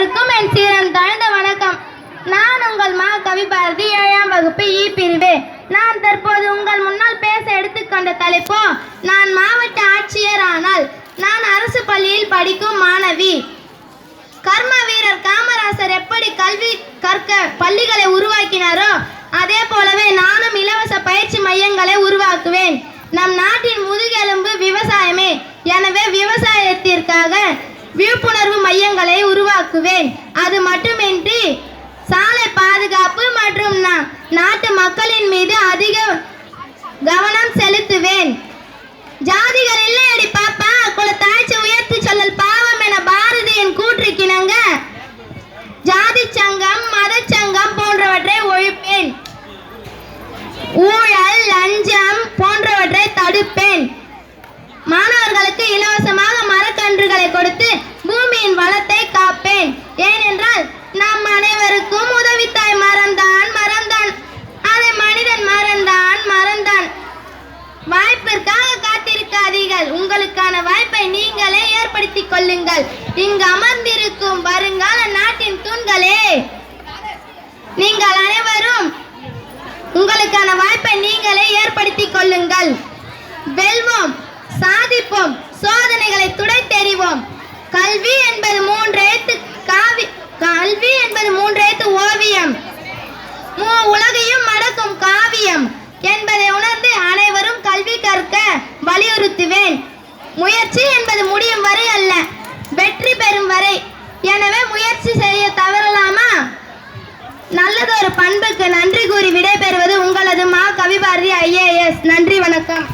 அனைவருக்கும் என் சீரன் தாழ்ந்த வணக்கம். நான் உங்கள் மா கவிபாரதி 7ஆம் வகுப்பு இ பிரிவு. நான் தற்போது உங்கள் முன்னால் பேச எடுத்துக்கொண்ட தலைப்போ நான் மாவட்ட ஆட்சியர் ஆனால் நான் அரசு பள்ளியில் படிக்கும் மாணவி. கர்ம வீரர் காமராசர் எப்படி கல்வி கற்க பள்ளிகளை உருவாக்கினாரோ அதே போலவே நானும் இலவச பயிற்சி மையங்களை உருவாக்குவேன். நம் நாட்டின் முதுகெலும்பு விவசாயமே. எனவே விவசாயத்திற்காக விழிப்புணர்வு மையங்களை உருவாக்குவேன். அது மட்டுமின்றி சாலை பாதுகாப்பு மற்றும் நாட்டு மக்களின் மீது அதிக கவனம் செலுத்துவேன். ஜாதிகள் இல்லையடி பாப்பா குலத்தாய்ச்சி உயர்த்தி சொல்லல் பாவம் என பாரதியின் கூற்றுக்கிணங்க ஜாதி சங்கம் மதச்சங்கம் போன்றவற்றை ஒழிப்பேன். ஊழல் லஞ்சம் போன்றவற்றை தடுப்பேன். மாணவர்களுக்கு இலவசமாக மரக்கன்றுகளை கொடுத்து பூமியின் வளத்தை காப்பேன். ஏனென்றால் நம் அனைவருக்கும் உதவித்தாய் மறந்தான் மறந்தான் அதை மனிதன் மறந்தான். வாய்ப்பிற்காக காத்திருக்காதீர்கள். உங்களுக்கான வாய்ப்பை நீங்களே ஏற்படுத்திக் கொள்ளுங்கள். இங்கு அமர்ந்திருக்கும் வருங்கால நாட்டின் தூண்களே, நீங்கள் அனைவரும் உங்களுக்கான வாய்ப்பை நீங்களே ஏற்படுத்திக் கொள்ளுங்கள். வெல்வோம், சாதிப்போம், சோதனைகளை துடைத்தெறிவோம். கல்வி என்பது மூன்றெழுத்து ஓவியம், உலகையும் மடக்கும் காவியம் என்பதை உணர்ந்து அனைவரும் கல்வி கற்க வலியுறுத்துவேன். முயற்சி என்பது முடியும் வரை அல்ல, வெற்றி பெறும் வரை. எனவே முயற்சி செய்ய தவறலாமா? நல்லதொரு பண்புக்கு நன்றி கூறி விடைபெறுவது உங்களது மா கவிபாரதி IAS. நன்றி, வணக்கம்.